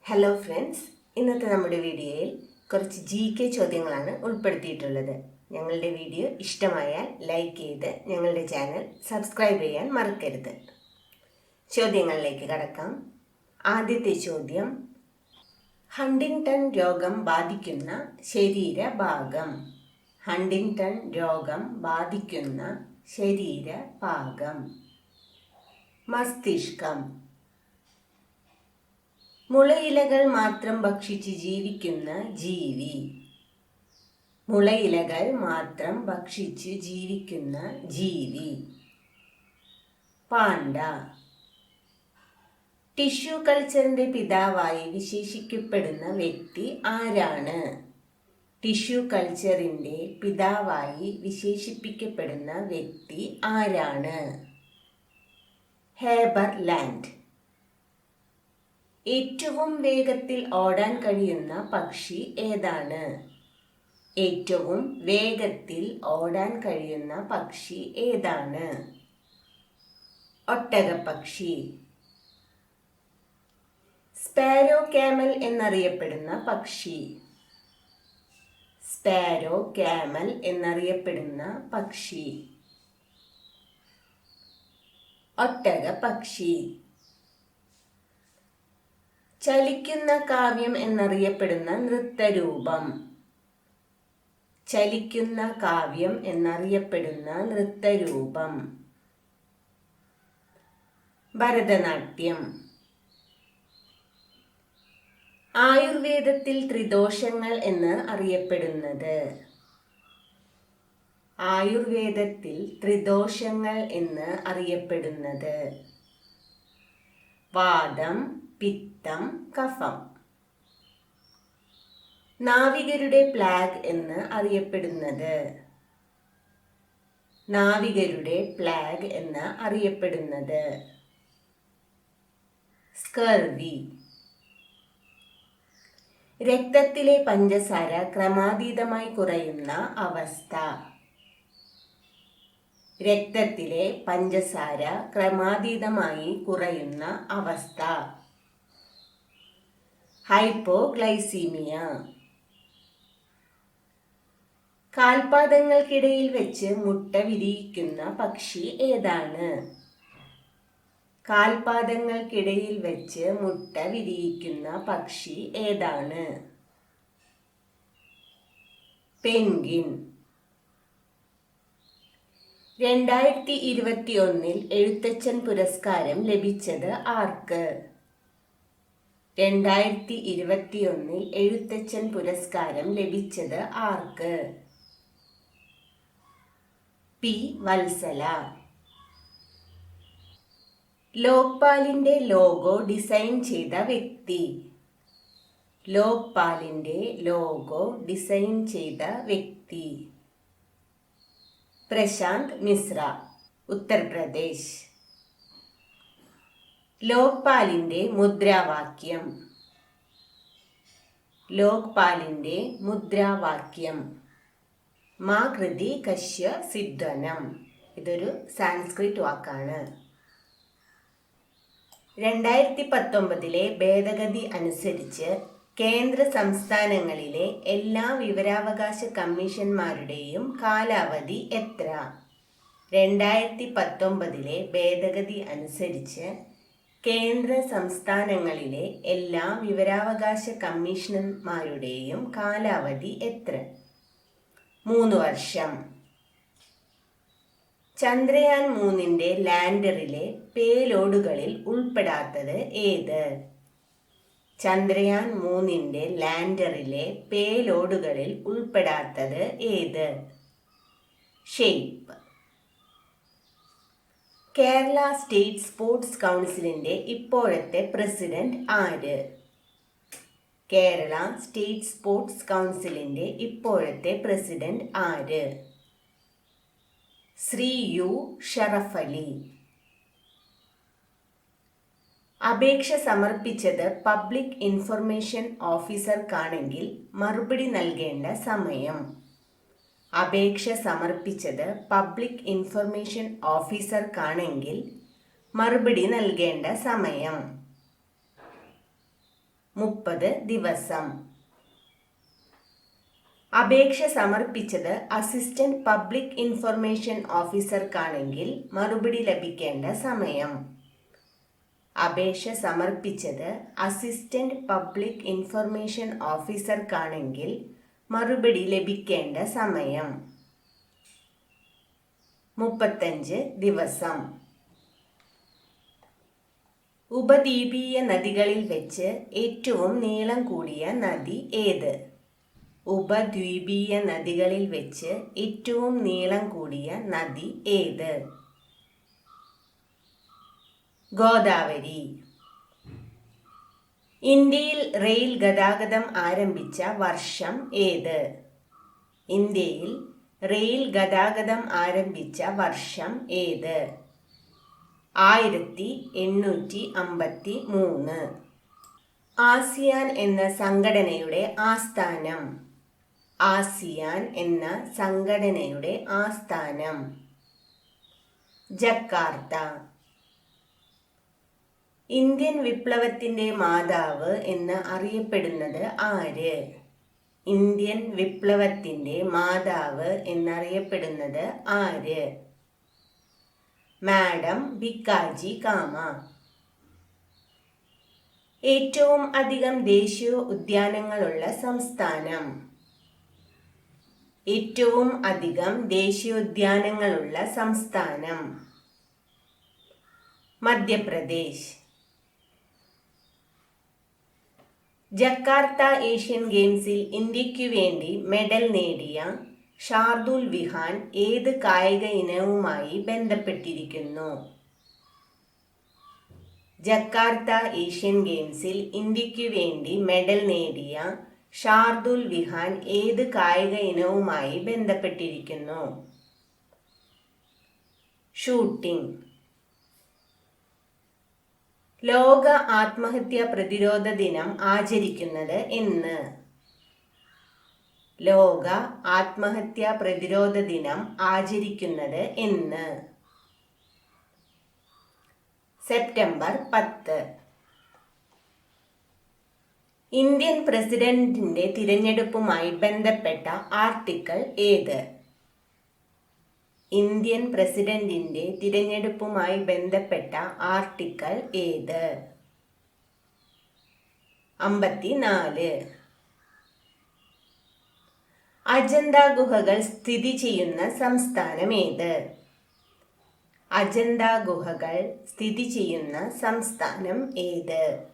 Hello friends, ഇന്നത്തെ നമ്മുടെ വീഡിയോയിൽ കുറച്ച് GK ചോദ്യങ്ങളാണ് ഉൾപ്പെടുത്തിയിട്ടുള്ളത്. ഞങ്ങളുടെ വീഡിയോ ഇഷ്ടമായാൽ ലൈക്ക് ചെയ്ത് ഞങ്ങളുടെ ചാനൽ സബ്സ്ക്രൈബ് ചെയ്യാൻ മറക്കരുത്. ചോദ്യങ്ങളിലേക്ക് കടക്കാം. ആദ്യത്തെ ചോദ്യം, ഹണ്ടിങ്ടൺ രോഗം ബാധിക്കുന്ന ശരീരഭാഗം. ഹണ്ടിങ്ടൺ രോഗം ബാധിക്കുന്ന ശരീരഭാഗം. മസ്തിഷ്കം. മുളയിലകൾ മാത്രം ഭക്ഷിച്ച് ജീവിക്കുന്ന ജീവി. മുളയിലകൾ മാത്രം ഭക്ഷിച്ച് ജീവിക്കുന്ന ജീവി. പാണ്ട. ടിഷ്യൂ കൾച്ചറിന്റെ പിതാവായി വിശേഷിക്കപ്പെടുന്ന വ്യക്തി ആരാണ്? ടിഷ്യൂ കൾച്ചറിന്റെ പിതാവായി വിശേഷിപ്പിക്കപ്പെടുന്ന വ്യക്തി ആരാണ്? ഹേബർലാൻഡ്. ഏറ്റവും വേഗത്തിൽ ഓടാൻ കഴിയുന്ന പക്ഷി ഏതാണ്? ഏറ്റവും വേഗത്തിൽ ഓടാൻ കഴിയുന്ന പക്ഷി ഏതാണ്? ഒട്ടകപ്പക്ഷി. സ്പാരോ ക്യാമൽ എന്നറിയപ്പെടുന്ന പക്ഷി. സ്പാരോ ക്യാമൽ എന്നറിയപ്പെടുന്ന പക്ഷി. ഒട്ടകപ്പക്ഷി. ചലിക്കുന്ന കാവ്യം എന്നറിയപ്പെടുന്ന നൃത്തരൂപം. ചലിക്കുന്ന കാവ്യം എന്നറിയപ്പെടുന്ന നൃത്തരൂപം. ഭരതനാട്യം. ആയുർവേദത്തിൽ ത്രിദോഷങ്ങൾ എന്ന് അറിയപ്പെടുന്നത്. ആയുർവേദത്തിൽ ത്രിദോഷങ്ങൾ എന്ന് അറിയപ്പെടുന്നത്. വാതം, പിത്തം, കഫം. നാവികരുടെ പ്ലാഗ് എന്ന് അറിയപ്പെടുന്നത്. നാവികരുടെ പ്ലാഗ് എന്ന് അറിയപ്പെടുന്നത്. സ്കർവി. രക്തത്തിലെ പഞ്ചസാര ക്രമാതീതമായി കുറയുന്ന അവസ്ഥ. രക്തത്തിലെ പഞ്ചസാര ക്രമാതീതമായി കുറയുന്ന അവസ്ഥ. ഹൈപ്പോഗ്ലൈസീമിയ. കാൽപാദങ്ങൾക്കിടയിൽ വെച്ച് മുട്ട വിരിയിക്കുന്ന പക്ഷി ഏതാണ്? കാൽപാദങ്ങൾക്കിടയിൽ വെച്ച് മുട്ട വിരിയിക്കുന്ന പക്ഷി ഏതാണ്? പെൻഗ്വിൻ. 2021 എഴുത്തച്ഛൻ പുരസ്കാരം ലഭിച്ചത് ആർക്ക്? 2021 എഴുത്തച്ഛൻ പുരസ്കാരം ലഭിച്ചത് ആർക്ക്? പി. വത്സല. ലോക്പാലിന്റെ ലോഗോ ഡിസൈൻ ചെയ്ത വ്യക്തി. ലോക്പാലിന്റെ ലോഗോ ഡിസൈൻ ചെയ്ത വ്യക്തി. പ്രശാന്ത് മിശ്ര, ഉത്തർപ്രദേശ്. ലോക്പാലിന്റെ മുദ്രാവാക്യം. ലോക്പാലിന്റെ മുദ്രാവാക്യം മാ കൃതി കശ്യ സിദ്ധ്വനം. ഇതൊരു സാൻസ്ക്രിറ്റ് വാക്കാണ്. 2019 ഭേദഗതി അനുസരിച്ച് കേന്ദ്ര സംസ്ഥാനങ്ങളിലെ എല്ലാ വിവരാവകാശ കമ്മീഷന്മാരുടെയും കാലാവധി എത്ര? 2019 ഭേദഗതി അനുസരിച്ച് കേന്ദ്ര സംസ്ഥാനങ്ങളിലെ എല്ലാ വിവരാവകാശ കമ്മീഷണർമാരുടെയും കാലാവധി എത്ര? 3 വർഷം. ചന്ദ്രയാൻ 3 ലാൻഡറിലെ പേലോഡുകളിൽ ഉൾപ്പെടാത്തത് ഏത്? ചന്ദ്രയാൻ 3 ലാൻഡറിലെ പേലോഡുകളിൽ ഉൾപ്പെടാത്തത് ഏത്? ഷേപ്പ്. കേരള സ്റ്റേറ്റ് സ്പോർട്സ് കൗൺസിലിന്റെ ഇപ്പോഴത്തെ പ്രസിഡന്റ് ആര്? കേരള സ്റ്റേറ്റ് സ്പോർട്സ് കൗൺസിലിന്റെ ഇപ്പോഴത്തെ പ്രസിഡന്റ് ആര്? ശ്രീ യു ഷറഫലി. അപേക്ഷ സമർപ്പിച്ചത് പബ്ലിക് ഇൻഫർമേഷൻ ഓഫീസർക്കാണെങ്കിൽ മറുപടി നൽകേണ്ട സമയം. അപേക്ഷ സമർപ്പിച്ചത് പബ്ലിക് ഇൻഫർമേഷൻ ഓഫീസർക്കാണെങ്കിൽ മറുപടി നൽകേണ്ട സമയം 30 ദിവസം. അപേക്ഷ സമർപ്പിച്ചത് അസിസ്റ്റന്റ് പബ്ലിക് ഇൻഫർമേഷൻ ഓഫീസർക്കാണെങ്കിൽ മറുപടി ലഭിക്കേണ്ട സമയം. അപേക്ഷ സമർപ്പിച്ചത് അസിസ്റ്റന്റ് പബ്ലിക് ഇൻഫർമേഷൻ ഓഫീസർക്കാണെങ്കിൽ മറുപടി ലഭിക്കേണ്ട സമയം 35 ദിവസം. ഉപദ്വീപീയ നദികളിൽ വെച്ച് ഏറ്റവും നീളം കൂടിയ നദി ഏത്? ഉപദ്വീപീയ നദികളിൽ വെച്ച് ഏറ്റവും നീളം കൂടിയ നദി ഏത്? ഗോദാവരി. ഇന്ത്യയിൽ റെയിൽ ഗതാഗതം ആരംഭിച്ച വർഷം ഏത്? ഇന്ത്യയിൽ റെയിൽ ഗതാഗതം ആരംഭിച്ച വർഷം ഏത്? 1853. ആസിയാൻ എന്ന സംഘടനയുടെ ആസ്ഥാനം. ആസിയാൻ എന്ന സംഘടനയുടെ ആസ്ഥാനം ജക്കാർത്ത. ഇന്ത്യൻ വിപ്ലവത്തിന്റെ മാതാവ് എന്ന് അറിയപ്പെടുന്നത് ആര്? ഇന്ത്യൻ വിപ്ലവത്തിന്റെ മാതാവ് എന്നറിയപ്പെടുന്നത് ആര്? മാഡം ഭിക്കാജി കാമ. ഏറ്റവും അധികം ദേശീയ ഉദ്യാനങ്ങളുള്ള സംസ്ഥാനം. ഏറ്റവും അധികം ദേശീയോദ്യാനങ്ങളുള്ള സംസ്ഥാനം മധ്യപ്രദേശ്. ജക്കാർത്ത ഏഷ്യൻ ഗെയിംസിൽ ഇന്ത്യയ്ക്കു വേണ്ടി മെഡൽ നേടിയ ഷാർദുൽ വിഹാൻ ഏത് കായിക ഇനവുമായി ബന്ധപ്പെട്ടിരിക്കുന്നു? ജക്കാർത്ത ഏഷ്യൻ ഗെയിംസിൽ ഇന്ത്യയ്ക്കു വേണ്ടി മെഡൽ നേടിയ ഷാർദുൽ വിഹാൻ ഏത് കായിക ഇനവുമായി ബന്ധപ്പെട്ടിരിക്കുന്നു? ഷൂട്ടിംഗ്. ലോക ആത്മഹത്യാ പ്രതിരോധ ദിനം ആചരിക്കുന്നത് എന്ന്? ലോക ആത്മഹത്യാ പ്രതിരോധ ദിനം ആചരിക്കുന്നത് എന്ന്? സെപ്റ്റംബർ 10. ഇന്ത്യൻ പ്രസിഡന്റിന്റെ തിരഞ്ഞെടുപ്പുമായി ബന്ധപ്പെട്ട ആർട്ടിക്കിൾ ഏത്? ഇന്ത്യൻ പ്രസിഡന്റിന്റെ തിരഞ്ഞെടുപ്പുമായി ബന്ധപ്പെട്ട ആർട്ടിക്കിൾ ഏത്? 54. അജന്ത ഗുഹകൾ സ്ഥിതി ചെയ്യുന്ന സംസ്ഥാനം ഏത്? അജന്ത ഗുഹകൾ സ്ഥിതി ചെയ്യുന്ന സംസ്ഥാനം ഏത്?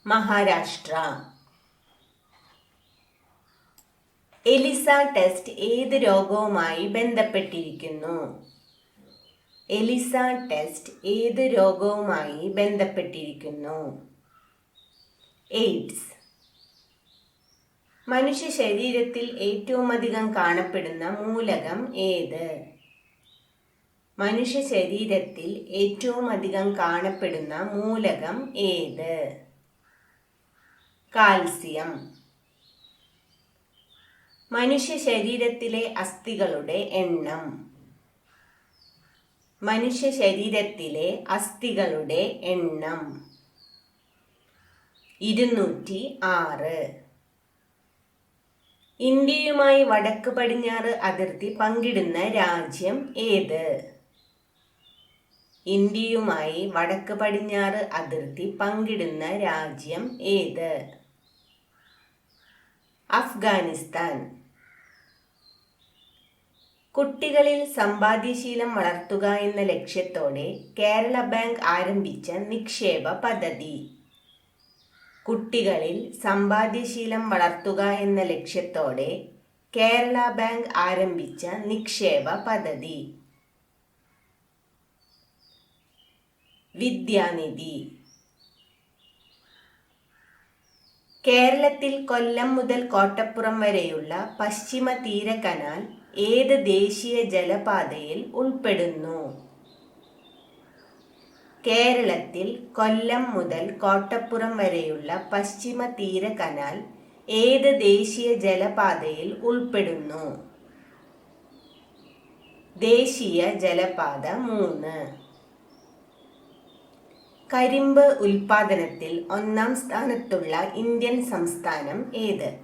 മഹാരാഷ്ട്ര. എലിസ ടെസ്റ്റ് ഏത് രോഗവുമായി ബന്ധപ്പെട്ടിരിക്കുന്നു? എലിസ ടെസ്റ്റ് ഏത് രോഗവുമായി ബന്ധപ്പെട്ടിരിക്കുന്നു? എയ്ഡ്സ്. മനുഷ്യ ശരീരത്തിൽ ഏറ്റവും അധികം കാണപ്പെടുന്ന മൂലകം ഏത്? മനുഷ്യ ശരീരത്തിൽ ഏറ്റവും അധികം കാണപ്പെടുന്ന മൂലകം ഏത്? കാൽസ്യം. മനുഷ്യ ശരീരത്തിലെ അസ്ഥികളുടെ എണ്ണം. മനുഷ്യ ശരീരത്തിലെ അസ്ഥികളുടെ എണ്ണം 206. ഇന്ത്യയുമായി വടക്ക് പടിഞ്ഞാറ് അതിർത്തി പങ്കിടുന്ന രാജ്യം ഏത്? ഇന്ത്യയുമായി വടക്ക് പടിഞ്ഞാറ് അതിർത്തി പങ്കിടുന്ന രാജ്യം ഏത്? അഫ്ഗാനിസ്ഥാൻ. കുട്ടികളിൽ സമ്പാദ്യശീലം വളർത്തുക എന്ന ലക്ഷ്യത്തോടെ കേരള ബാങ്ക് ആരംഭിച്ച നിക്ഷേപ പദ്ധതി. കുട്ടികളിൽ സമ്പാദ്യശീലം വളർത്തുക എന്ന ലക്ഷ്യത്തോടെ കേരള ബാങ്ക് ആരംഭിച്ച നിക്ഷേപ പദ്ധതി. വിദ്യാനിധി. കേരളത്തിൽ കൊല്ലം മുതൽ കോട്ടപ്പുറം വരെയുള്ള പശ്ചിമ തീര കനാൽ ഏത് ദേശീയ ജലപാതയിൽ ഉൾപ്പെടുന്നു? കേരളത്തിൽ കൊല്ലം മുതൽ കോട്ടപ്പുറം വരെയുള്ള പശ്ചിമ തീര കനാൽ ഏത് ദേശീയ ജലപാതയിൽ ഉൾപ്പെടുന്നു? ദേശീയ ജലപാത 3. കരിമ്പ് ഉൽപാദനത്തിൽ ഒന്നാം സ്ഥാനത്തുള്ള ഇന്ത്യൻ സംസ്ഥാനം ഏത്?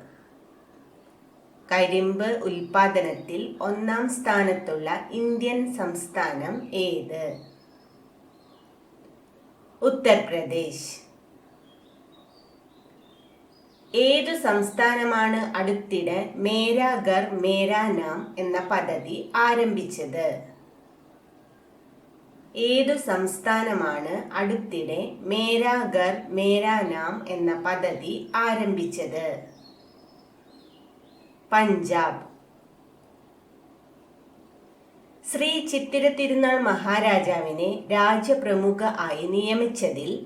കരിമ്പ് ഉൽപാദനത്തിൽ ഒന്നാം സ്ഥാനത്തുള്ള ഇന്ത്യൻ സംസ്ഥാനം ഏത്? ഉത്തർപ്രദേശ്. ഏതു സംസ്ഥാനമാണ് അടുത്തിടെ മേരാ ഘർ മേരാ നാം എന്ന പദ്ധതി ആരംഭിച്ചത്? ഏതു സംസ്ഥാനമാണ് അടുത്തിടെ മേരാ ഘർ മേരാ നാം എന്ന പദ്ധതി ആരംഭിച്ചത്? പഞ്ചാബ്. ശ്രീ ചിത്തിര തിരുനാൾ മഹാരാജാവിനെ രാജപ്രമുഖ ആയി നിയമിച്ചതിൽ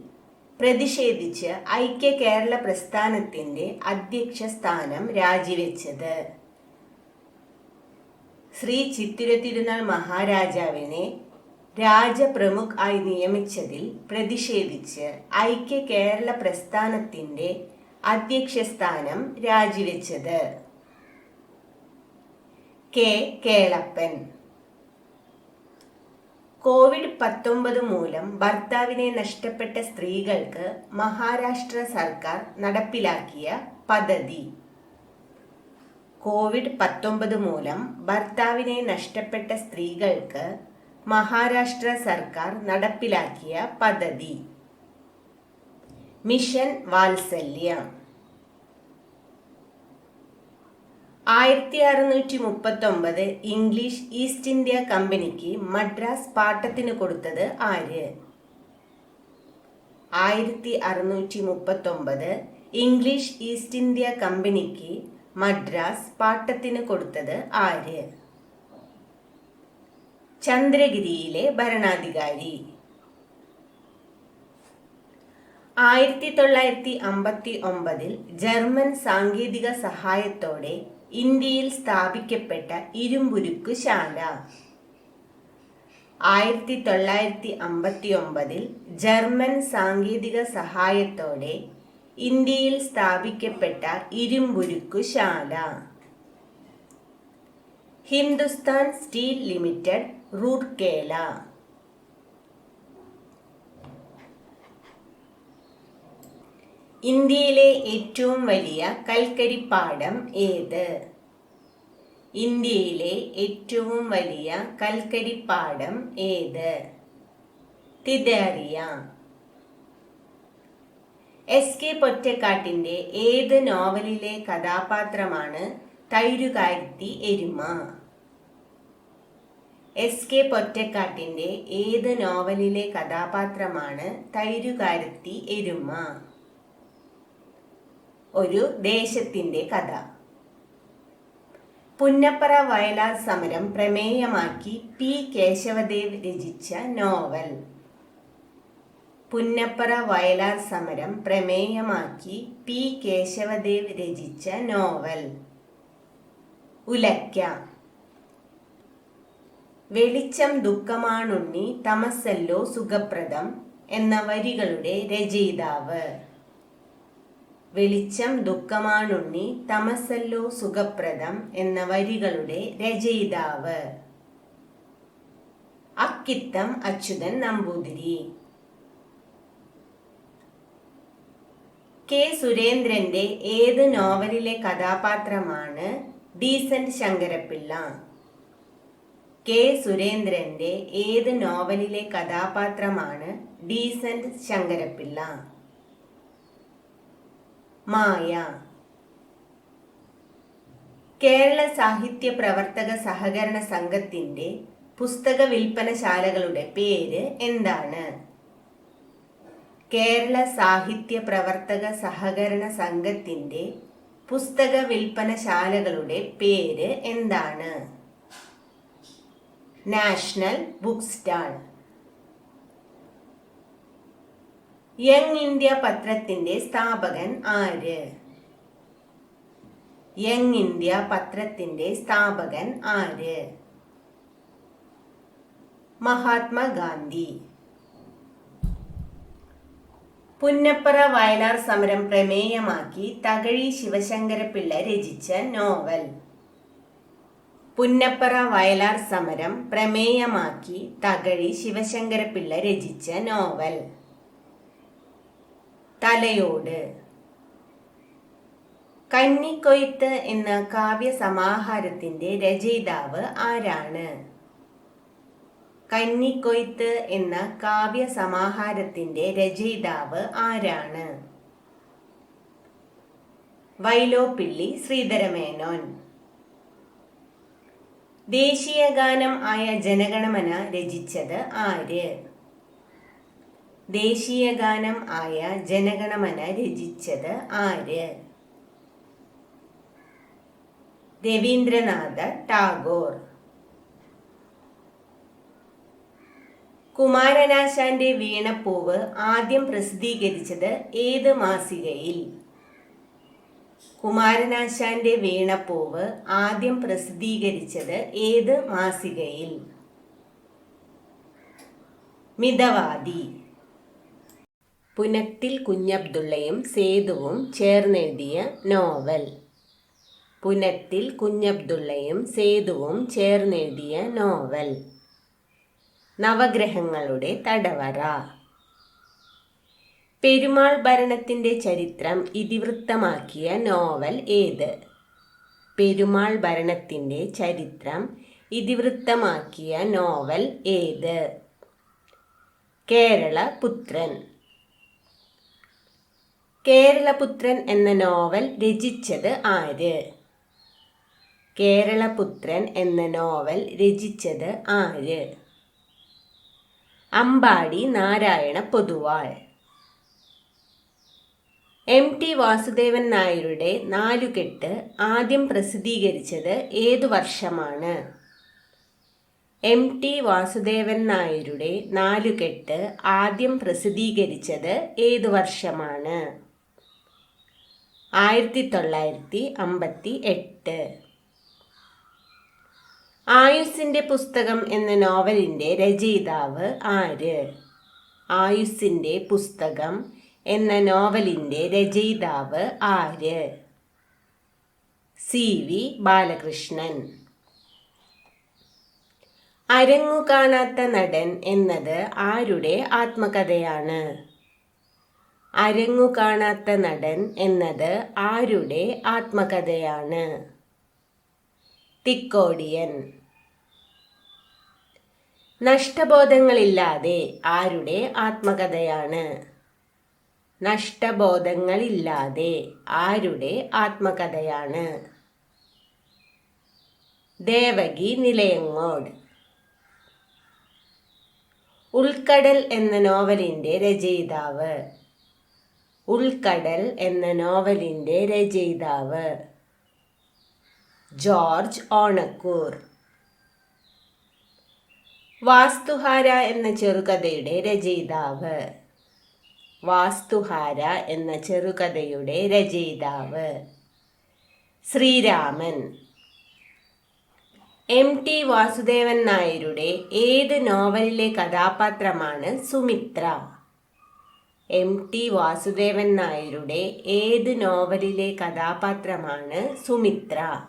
പ്രതിഷേധിച്ച് ഐക്യ കേരള പ്രസ്ഥാനത്തിന്റെ അധ്യക്ഷ സ്ഥാനം രാജിവെച്ചത്? ശ്രീ ചിത്തിര തിരുനാൾ മഹാരാജാവിനെ രാജപ്രമുഖ് ആയി നിയമിച്ചതിൽ പ്രതിഷേധിച്ച് ഐക്യ കേരള പ്രസ്ഥാനത്തിന്റെ അധ്യക്ഷ സ്ഥാനം രാജിവെച്ചത്? കെ കേളപ്പൻ. കോവിഡ്-19 മൂലം ഭർത്താവിനെ നഷ്ടപ്പെട്ട സ്ത്രീകൾക്ക് മഹാരാഷ്ട്ര സർക്കാർ നടപ്പിലാക്കിയ പദ്ധതി. കോവിഡ്-19 മൂലം ഭർത്താവിനെ നഷ്ടപ്പെട്ട സ്ത്രീകൾക്ക് മഹാരാഷ്ട്ര സർക്കാർ നടപ്പിലാക്കിയ പദ്ധതി. മിഷൻ വാത്സല്യ. 1639 ഇംഗ്ലീഷ് ഈസ്റ്റ് ഇന്ത്യ കമ്പനിക്ക് മദ്രാസ് പാട്ടത്തിന് കൊടുത്തത് ആര്? 1639 ഇംഗ്ലീഷ് ഈസ്റ്റ് ഇന്ത്യ കമ്പനിക്ക് മദ്രാസ് പാട്ടത്തിന് കൊടുത്തത് ആര്? ചന്ദ്രഗിരിയിലെ ഭരണാധികാരി. 1959 ജർമ്മൻ സാങ്കേതിക സഹായത്തോടെ ഇന്ത്യയിൽ സ്ഥാപിക്കപ്പെട്ട ഇരുമ്പുരുക്ക് ശാല. 1959 ജർമ്മൻ സാങ്കേതിക സഹായത്തോടെ ഇന്ത്യയിൽ സ്ഥാപിക്കപ്പെട്ട ഇരുമ്പുരുക്ക് ശാല. Hindustan steel limited, Rourkela. ഇന്ത്യയിലെ ഏറ്റവും വലിയ കൽക്കരിപ്പാടം ഏത്? ഇന്ത്യയിലെ ഏറ്റവും വലിയ കൽക്കരിപ്പാടം ഏത്? തിദേറിയ. എസ്.കെ. പൊറ്റക്കാട്ടിന്റെ ഏത് നോവലിലെ കഥാപാത്രമാണ് തൈരുകാരിത്തി എരുമ? എസ്.കെ. പൊറ്റക്കാട്ടിന്റെ ഏത് നോവലിലെ കഥാപാത്രമാണ് തൈരുകാരിത്തി എരുമ? ഒരു ദേശത്തിന്റെ കഥ. പുന്നപ്പറ വയലാർ സമരം പ്രമേയമാക്കി പി. കേശവദേവ് രചിച്ച നോവൽ. പുന്നപ്പറ വയലാർ സമരം പ്രമേയമാക്കി പി. കേശവദേവ് രചിച്ച നോവൽ. ഉലയ്ക്ക. വെളിച്ചം ദുഃഖമാണുണ്ണി തമസല്ലോ സുഖപ്രദം എന്ന വരികളുടെ രചയിതാവ്. വെളിച്ചം ദുഃഖമാണുണ്ണി തമസല്ലോ സുഖപ്രദം എന്ന വരികളുടെ രചയിതാവ്. അക്കിത്തം അച്യുതൻ നമ്പൂതിരി. കെ. സുരേന്ദ്രന്റെ ഏത് നോവലിലെ കഥാപാത്രമാണ് ഡീസന്റ് ശങ്കരപ്പിള്ള? കെ. സുരേന്ദ്രന്റെ ഏത് നോവലിലെ കഥാപാത്രമാണ് ഡീസന്റ് ശങ്കരപ്പിള്ള? മായ. കേരള സാഹിത്യ പ്രവർത്തക സഹകരണ സംഘത്തിന്റെ പുസ്തക വിൽപ്പനശാലകളുടെ പേര് എന്താണ്? കേരള സാഹിത്യ പ്രവർത്തക സഹകരണ സംഘത്തിന്റെ പുസ്തക വിൽപ്പനശാലകളുടെ പേര് എന്താണ്? National book stall. Young India പത്രത്തിന്റെ സ്ഥാപകൻ ആര്? യങ് ഇന്ത്യ പത്രത്തിന്റെ സ്ഥാപകൻ ആര്? മഹാത്മാഗാന്ധി. പുന്നപ്പറ വയലാർ സമരം പ്രമേയമാക്കി തകഴി ശിവശങ്കരപ്പിള്ള രചിച്ച നോവൽ. പുന്നപ്പറ വയലാർ സമരം പ്രമേയമാക്കി തകഴി ശിവശങ്കരപ്പിള്ള രചിച്ച നോവൽ. തലയോട്. കന്നിക്കൊയ്ത്ത് എന്ന കാവ്യസമാഹാരത്തിന്റെ രചയിതാവ് ആരാണ്? കന്നിക്കൊയ്ത്ത് എന്ന കാവ്യസമാഹാരത്തിന്റെ രചയിതാവ് ആരാണ്? വൈലോപ്പിള്ളി ശ്രീധരമേനോൻ. ദേശീയഗാനം ആയ ജനഗണമന രചിച്ചത് ആര്? ദേശീയഗാനം ആയ ജനഗണമന രചിച്ചത് ആര്? രവീന്ദ്രനാഥ ടാഗോർ. കുമാരനാശാന്റെ വീണപ്പൂവ് ആദ്യം പ്രസിദ്ധീകരിച്ചത് ഏത് മാസികയിൽ? കുമാരനാശാന്റെ വീണപ്പൂവ് ആദ്യം പ്രസിദ്ധീകരിച്ചത് ഏത് മാസികയിൽ? മിതവാദി. പുനത്തിൽ കുഞ്ഞബ്ദുള്ളയും സേതുവും ചേർന്നെഴുതിയ നോവൽ. പുനത്തിൽ കുഞ്ഞബ്ദുള്ളയും സേതുവും ചേർന്നെഴുതിയ നോവൽ. നവഗ്രഹങ്ങളുടെ തടവറ. പെരുമാൾ ഭരണത്തിന്റെ ചരിത്രം ഇതിവൃത്തമാക്കിയ നോവൽ ഏത്? പെരുമാൾ ഭരണത്തിന്റെ ചരിത്രം ഇതിവൃത്തമാക്കിയ നോവൽ ഏത്? കേരളപുത്രൻ. കേരളപുത്രൻ എന്ന നോവൽ രചിച്ചത് ആര്? കേരളപുത്രൻ എന്ന നോവൽ രചിച്ചത് ആര്? അമ്പാടി നാരായണ പൊതുവാൾ. എം.ടി. വാസുദേവൻ നായരുടെ നാലുകെട്ട് ആദ്യം പ്രസിദ്ധീകരിച്ചത് ഏതു വർഷമാണ്? എം.ടി. വാസുദേവൻ നായരുടെ നാലുകെട്ട് ആദ്യം പ്രസിദ്ധീകരിച്ചത് ഏതു വർഷമാണ്? 1958. ആയുസ്സിന്റെ പുസ്തകം എന്ന നോവലിന്റെ രചയിതാവ് ആര്? ആയുസ്സിന്റെ പുസ്തകം എന്ന നോവലിന്റെ രചയിതാവ് ആര്? സി.വി. ബാലകൃഷ്ണൻ. അരങ്ങു കാണാത്ത നടൻ എന്നത് ആരുടെ ആത്മകഥയാണ്? അരങ്ങു കാണാത്ത നടൻ എന്നത് ആരുടെ ആത്മകഥയാണ്? തിക്കോടിയൻ. നഷ്ടബോധങ്ങളില്ലാതെ ആരുടെ ആത്മകഥയാണ്? നഷ്ടബോധങ്ങളില്ലാതെ ആരുടെ ആത്മകഥയാണ്? ദേവകി നിലയങ്ങോട്. ഉൾക്കടൽ എന്ന നോവലിന്റെ രചയിതാവ്. ഉൾക്കടൽ എന്ന നോവലിന്റെ രചയിതാവ് ജോർജ് ഓണക്കൂർ. വാസ്തുഹാര എന്ന ചെറുകഥയുടെ രചയിതാവ്. വാസ്തുഹാര എന്ന ചെറുകഥയുടെ രചയിതാവ് ശ്രീരാമൻ. എം.ടി. വാസുദേവൻ നായരുടെ ഏത് നോവലിലെ കഥാപാത്രമാണ് സുമിത്ര? എം.ടി. വാസുദേവൻ നായരുടെ ഏത് നോവലിലെ കഥാപാത്രമാണ് സുമിത്ര?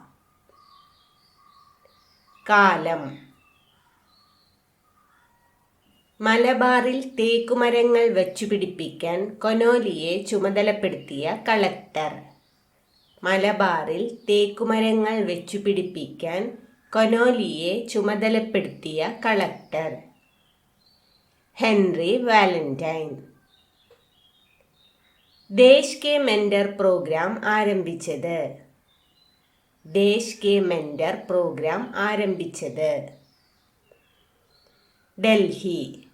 കാലം. മലബാറിൽ തേക്കുമരങ്ങൾ വച്ചുപിടിപ്പിക്കാൻ കൊനോലിയെ ചുമതലപ്പെടുത്തിയ കളക്ടർ. മലബാറിൽ തേക്കുമരങ്ങൾ വെച്ചുപിടിപ്പിക്കാൻ കൊനോലിയെ ചുമതലപ്പെടുത്തിയ കളക്ടർ ഹെൻറി വാലന്റൈൻ. ദേശ് കെ മെന്റർ പ്രോഗ്രാം ആരംഭിച്ചത്. ദേശ് കെ മെന്റർ പ്രോഗ്രാം ആരംഭിച്ചത് ഡൽഹി.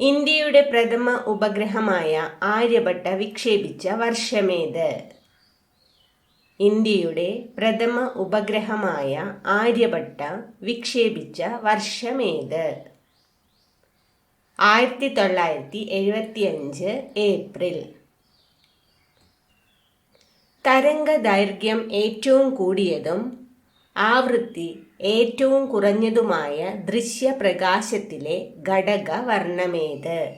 ഇന്ത്യയുടെ പ്രഥമ ഉപഗ്രഹമായ ആര്യഭട്ട വിക്ഷേപിച്ച വർഷമേത്? ഇന്ത്യയുടെ പ്രഥമ ഉപഗ്രഹമായ ആര്യഭട്ട വിക്ഷേപിച്ച വർഷമേത്? 1975 ഏപ്രിൽ. തരംഗ ദൈർഘ്യം ഏറ്റവും കൂടിയതും ആവൃത്തി ഏറ്റവും കുറഞ്ഞതുമായ ദൃശ്യപ്രകാശത്തിലെ ഘടകവർണ്ണമേത്?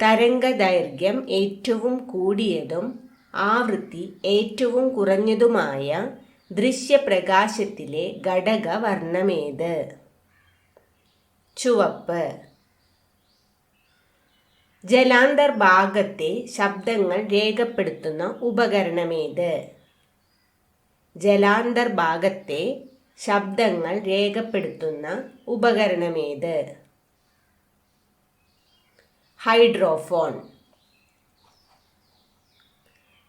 തരംഗ ദൈർഘ്യം ഏറ്റവും കൂടിയതും ആവൃത്തി ഏറ്റവും കുറഞ്ഞതുമായ ദൃശ്യപ്രകാശത്തിലെ ഘടകവർണ്ണമേത്? ചുവപ്പ്. ജലാന്തർഭാഗത്തെ ശബ്ദങ്ങൾ രേഖപ്പെടുത്തുന്ന ഉപകരണമേത്? ജലാന്തർഭാഗത്തെ ശബ്ദങ്ങൾ രേഖപ്പെടുത്തുന്ന ഉപകരണമേത്? ഹൈഡ്രോഫോൺ.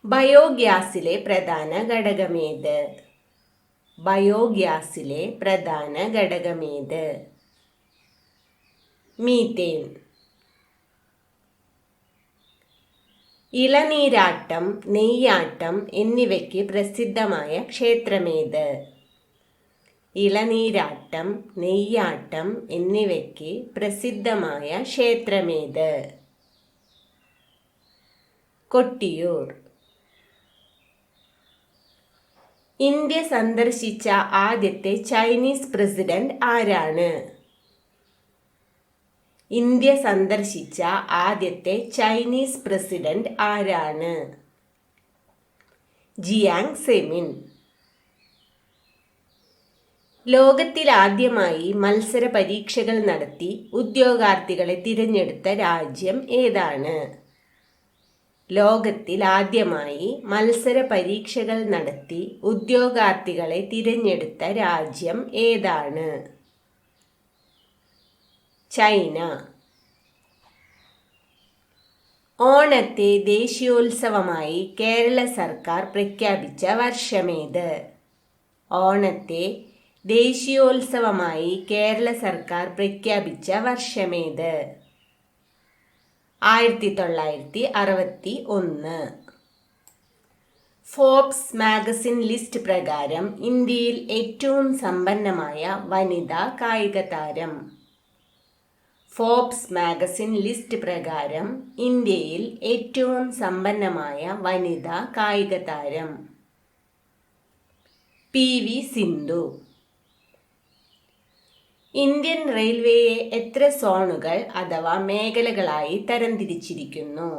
ബയോഗ്യാസിലെ പ്രധാന ഘടകമേത്? ബയോഗ്യാസിലെ പ്രധാന ഘടകമേത്? മീഥേൻ. ഇളനീരാട്ടം, നെയ്യാട്ടം എന്നിവയ്ക്ക് പ്രസിദ്ധമായ ക്ഷേത്രമേത്? ഇളനീരാട്ടം, നെയ്യാട്ടം എന്നിവയ്ക്ക് പ്രസിദ്ധമായ ക്ഷേത്രമേത്? കൊട്ടിയൂർ. ഇന്ത്യ സന്ദർശിച്ച ആദ്യത്തെ ചൈനീസ് പ്രസിഡന്റ് ആരാണ്? ഇന്ത്യ സന്ദർശിച്ച ആദ്യത്തെ ചൈനീസ് പ്രസിഡന്റ് ആരാണ്? Jiang Zemin. ലോകത്തിലാദ്യമായി മത്സര പരീക്ഷകൾ നടത്തി ഉദ്യോഗാർത്ഥികളെ തിരഞ്ഞെടുത്ത രാജ്യം ഏതാണ്? ലോകത്തിലാദ്യമായി മത്സര പരീക്ഷകൾ നടത്തി ഉദ്യോഗാർത്ഥികളെ തിരഞ്ഞെടുത്ത രാജ്യം ഏതാണ്? ചൈന. ഓണത്തെ ദേശീയോത്സവമായി കേരള സർക്കാർ പ്രഖ്യാപിച്ച വർഷമേത്? ഓണത്തെ ദേശീയോത്സവമായി കേരള സർക്കാർ പ്രഖ്യാപിച്ച വർഷമേത്? 1961. ഫോബ്സ് മാഗസിൻ ലിസ്റ്റ് പ്രകാരം ഇന്ത്യയിൽ ഏറ്റവും സമ്പന്നമായ വനിതാ കായിക താരം? ഫോബ്സ് മാഗസിൻ ലിസ്റ്റ് പ്രകാരം ഇന്ത്യയിൽ ഏറ്റവും സമ്പന്നമായ വനിതാ കായിക താരം? PV സിന്ധു. ഇന്ത്യൻ റെയിൽവേയെ എത്ര സോണുകൾ അഥവാ മേഖലകളായി തരംതിരിച്ചിരിക്കുന്നു?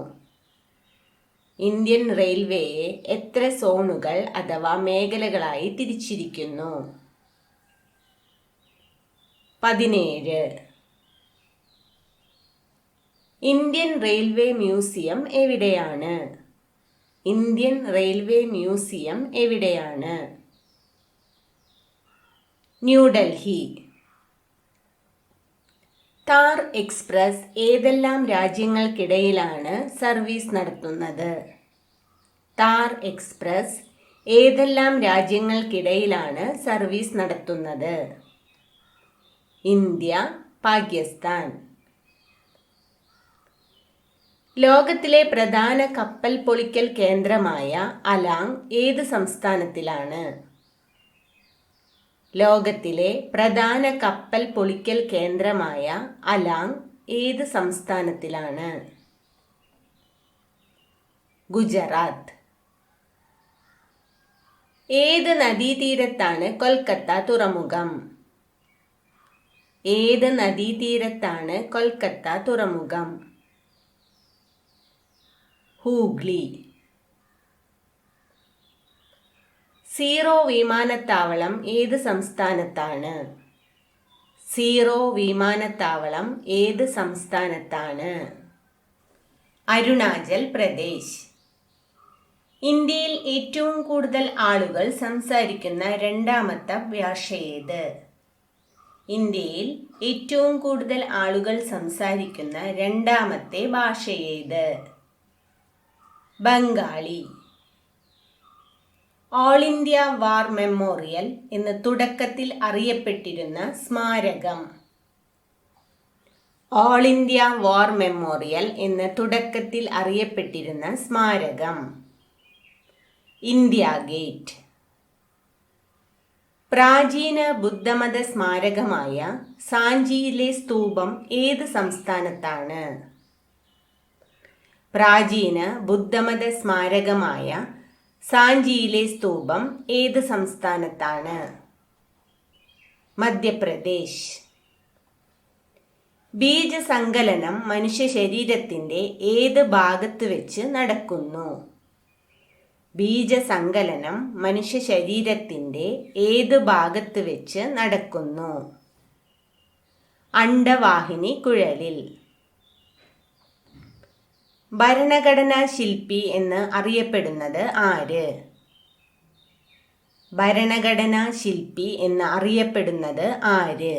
ഇന്ത്യൻ റെയിൽവേയെ എത്ര സോണുകൾ അഥവാ മേഖലകളായി തിരിച്ചിരിക്കുന്നു? 17. ഇന്ത്യൻ റെയിൽവേ മ്യൂസിയം എവിടെയാണ്? ഇന്ത്യൻ റെയിൽവേ മ്യൂസിയം എവിടെയാണ്? ന്യൂഡൽഹി. താർ എക്സ്പ്രസ് ഏതെല്ലാം രാജ്യങ്ങൾക്കിടയിലാണ് സർവീസ് നടത്തുന്നത്? താർ എക്സ്പ്രസ് ഏതെല്ലാം രാജ്യങ്ങൾക്കിടയിലാണ് സർവീസ് നടത്തുന്നത്? ഇന്ത്യ, പാകിസ്ഥാൻ. ലോകത്തിലെ പ്രധാന കപ്പൽ പൊളിക്കൽ കേന്ദ്രമായ അലാങ് ഏത് സംസ്ഥാനത്തിലാണ്? ലോകത്തിലെ പ്രധാന കപ്പൽ പൊളിക്കൽ കേന്ദ്രമായ അലാങ് ഏത് സംസ്ഥാനത്തിലാണ്? ഗുജറാത്ത്. ഏത് നദീതീരത്താണ് കൊൽക്കത്ത തുറമുഖം? ഏത് നദീതീരത്താണ് കൊൽക്കത്ത തുറമുഖം? ഹൂഗ്ലി. സീറോ വിമാനത്താവളം ഏത് സംസ്ഥാനത്താണ്? സീറോ വിമാനത്താവളം ഏത് സംസ്ഥാനത്താണ്? അരുണാചൽ പ്രദേശ്. ഇന്ത്യയിൽ ഏറ്റവും കൂടുതൽ ആളുകൾ സംസാരിക്കുന്ന രണ്ടാമത്തെ ഭാഷ ഏത്? ഇന്ത്യയിൽ ഏറ്റവും കൂടുതൽ ആളുകൾ സംസാരിക്കുന്ന രണ്ടാമത്തെ ഭാഷ ഏത്? Bengali. All India war memorial എന്ന് തുടക്കത്തിൽ അറിയപ്പെട്ടിരുന്ന സ്മാരകം? ഓൾ ഇന്ത്യ വാർ മെമ്മോറിയൽ എന്ന് തുടക്കത്തിൽ അറിയപ്പെട്ടിരുന്ന സ്മാരകം? India gate. പ്രാചീന ബുദ്ധമത സ്മാരകമായ സാഞ്ചിയിലെ സ്തൂപം ഏത് സംസ്ഥാനത്താണ്? പ്രാചീന ബുദ്ധമത സ്മാരകമായ സാഞ്ചിയിലെ സ്തൂപം ഏത് സംസ്ഥാനത്താണ്? മധ്യപ്രദേശ്. ബീജസങ്കലനം മനുഷ്യ ശരീരത്തിൻ്റെ ഏത് ഭാഗത്ത് വെച്ച് നടക്കുന്നു? ബീജസങ്കലനം മനുഷ്യ ശരീരത്തിൻ്റെ ഏത് ഭാഗത്ത് വെച്ച് നടക്കുന്നു? അണ്ഡവാഹിനി കുഴലിൽ. ഭരണഘടനാ ശില്പി എന്ന് അറിയപ്പെടുന്നത് ആര്? ഭരണഘടനാ ശില്പി എന്ന് അറിയപ്പെടുന്നത് ആര്?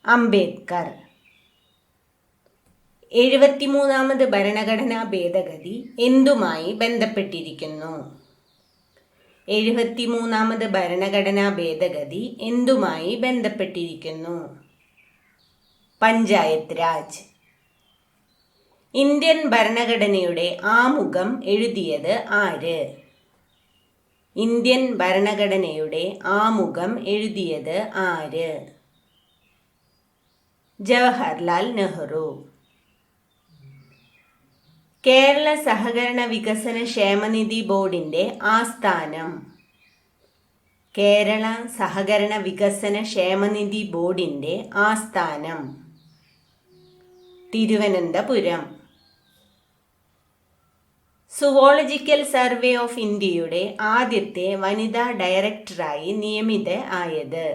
അംബേദ്കർ. 73ാമത് ഭരണഘടനാ ഭേദഗതി എന്തുമായി ബന്ധപ്പെട്ടിരിക്കുന്നു? 73ാമത് ഭരണഘടനാ ഭേദഗതി എന്തുമായി ബന്ധപ്പെട്ടിരിക്കുന്നു? പഞ്ചായത്ത് രാജ്. ഇന്ത്യൻ ഭരണഘടനയുടെ ആമുഖം എഴുതിയത് ആര്? ഇന്ത്യൻ ഭരണഘടനയുടെ ആമുഖം എഴുതിയത് ആര്? ജവഹർലാൽ നെഹ്റു. കേരള സഹകരണ വികസന ക്ഷേമനിധി ബോർഡിന്റെ ആസ്ഥാനം? കേരള സഹകരണ വികസന ക്ഷേമനിധി ബോർഡിന്റെ ആസ്ഥാനം തിരുവനന്തപുരം. സുവോളജിക്കൽ സർവേ ഓഫ് ഇന്ത്യയുടെ ആദ്യത്തെ വനിതാ ഡയറക്ടറായി നിയമിതയായത്?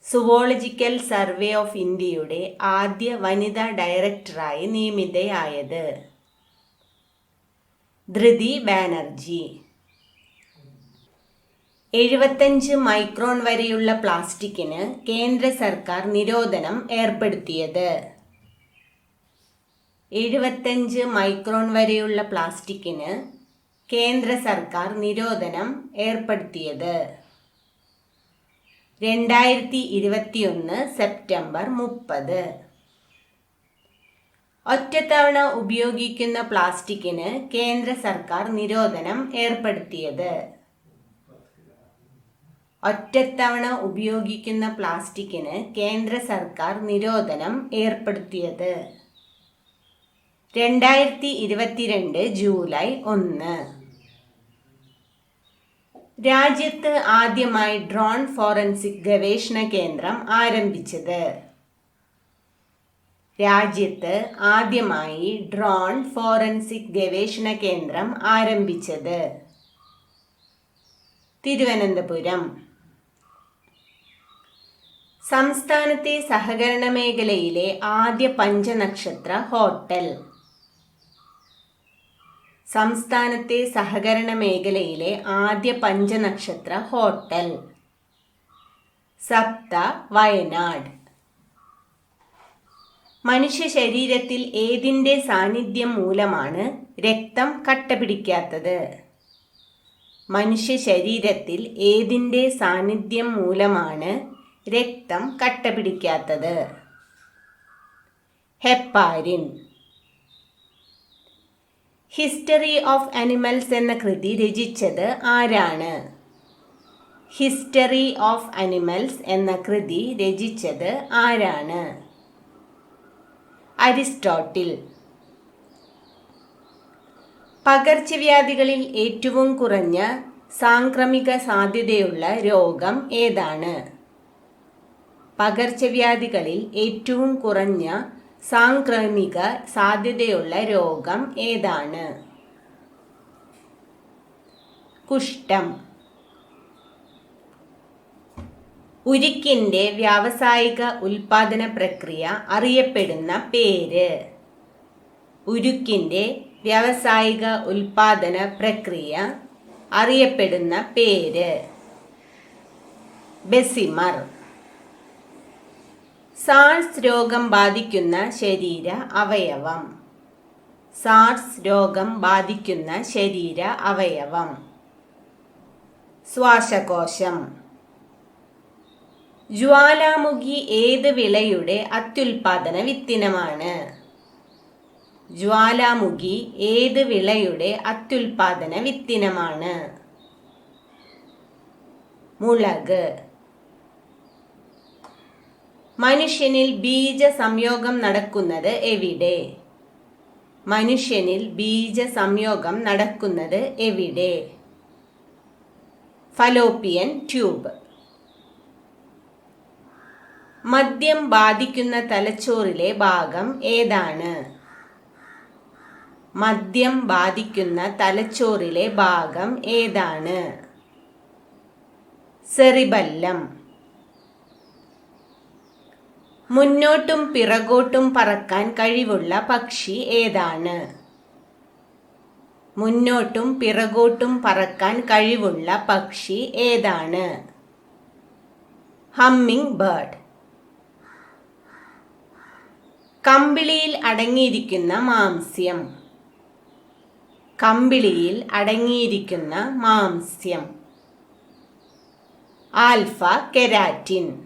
സുവോളജിക്കൽ സർവേ ഓഫ് ഇന്ത്യയുടെ ആദ്യ വനിതാ ഡയറക്ടറായി നിയമിതയായത്? ധൃതി ബാനർജി. 75 മൈക്രോൺ വരെയുള്ള പ്ലാസ്റ്റിക്കിന് കേന്ദ്ര സർക്കാർ നിരോധനം ഏർപ്പെടുത്തിയത്? 75 മൈക്രോൺ വരെയുള്ള പ്ലാസ്റ്റിക്കിന് കേന്ദ്ര സർക്കാർ നിരോധനം ഏർപ്പെടുത്തിയത്? 2021 സെപ്റ്റംബർ 30. ഒറ്റത്തവണ ഉപയോഗിക്കുന്ന പ്ലാസ്റ്റിക്കിന് കേന്ദ്ര സർക്കാർ നിരോധനം ഏർപ്പെടുത്തിയത്? ഒറ്റത്തവണ ഉപയോഗിക്കുന്ന പ്ലാസ്റ്റിക്കിന് കേന്ദ്ര സർക്കാർ നിരോധനം ഏർപ്പെടുത്തിയത്? 2022 ജൂലൈ 1. രാജ്യത്ത് ആദ്യമായി ഡ്രോൺ ഫോറൻസിക് ഗവേഷണ കേന്ദ്രം ആരംഭിച്ചത്? രാജ്യത്ത് ആദ്യമായി ഡ്രോൺ ഫോറൻസിക് ഗവേഷണ കേന്ദ്രം ആരംഭിച്ചത്? തിരുവനന്തപുരം. സംസ്ഥാനത്തെ സഹകരണ മേഖലയിലെ ആദ്യ പഞ്ചനക്ഷത്ര ഹോട്ടൽ? സംസ്ഥാനത്തെ സഹകരണ മേഖലയിലെ ആദ്യ പഞ്ചനക്ഷത്ര ഹോട്ടൽ സപ്ത, വയനാട്. മനുഷ്യ ശരീരത്തിൽ ഏതിൻ്റെ സാന്നിധ്യം മൂലമാണ് രക്തം കട്ടപിടിക്കാത്തത്? മനുഷ്യ ശരീരത്തിൽ ഏതിൻ്റെ സാന്നിധ്യം മൂലമാണ് രക്തം കട്ടപിടിക്കാത്തത്? ഹെപ്പാരിൻ. ഹിസ്റ്ററി ഓഫ് അനിമൽസ് എന്ന കൃതി രചിച്ചത് ആരാണ്? ഹിസ്റ്ററി ഓഫ് അനിമൽസ് എന്ന കൃതി രചിച്ചത് ആരാണ്? അരിസ്റ്റോട്ടിൽ. പകർച്ചവ്യാധികളിൽ ഏറ്റവും കുറഞ്ഞ സാംക്രമിക സാധ്യതയുള്ള രോഗം ഏതാണ്? പകർച്ചവ്യാധികളിൽ ഏറ്റവും കുറഞ്ഞ സാംക്രമിക സാധ്യതയുള്ള രോഗം ഏതാണ്? കുഷ്ഠം. ഉരുക്കിൻ്റെ വ്യാവസായിക ഉൽപാദന പ്രക്രിയ അറിയപ്പെടുന്ന പേര്? ഉരുക്കിൻ്റെ വ്യാവസായിക ഉൽപാദന പ്രക്രിയ അറിയപ്പെടുന്ന പേര്? ബെസിമർ. സാർസ് രോഗം ബാധിക്കുന്ന ശരീര അവയവം? സാർസ് രോഗം ബാധിക്കുന്ന ശരീര അവയവം? ശ്വാസകോശം. ജ്വാലാമുഖി ഏത് വിളയുടെ അത്യുൽപാദന വിത്തിനമാണ്? ജ്വാലാമുഖി ഏത് വിളയുടെ അത്യുൽപാദന വിത്തിനമാണ്? മുളക്. മനുഷ്യനിൽ ബീജസംയോഗം നടക്കുന്നത് എവിടെ? മനുഷ്യനിൽ ബീജസംയോഗം നടക്കുന്നത് എവിടെ? Fallopian tube. മദ്യം ബാധിക്കുന്ന തലച്ചോറിലെ ഭാഗം ഏതാണ്? മദ്യം ബാധിക്കുന്ന തലച്ചോറിലെ ഭാഗം ഏതാണ്? സെറിബല്ലം. മുന്നോട്ടും പിറകോട്ടും പറക്കാൻ കഴിവുള്ള പക്ഷി ഏതാണ്? മുന്നോട്ടും പിറകോട്ടും പറക്കാൻ കഴിവുള്ള പക്ഷി ഏതാണ്? Humming bird. കമ്പിളിയിൽ അടങ്ങിയിരിക്കുന്ന മാംസ്യം. കമ്പിളിയിൽ അടങ്ങിയിരിക്കുന്ന മാംസ്യം. Alpha keratin.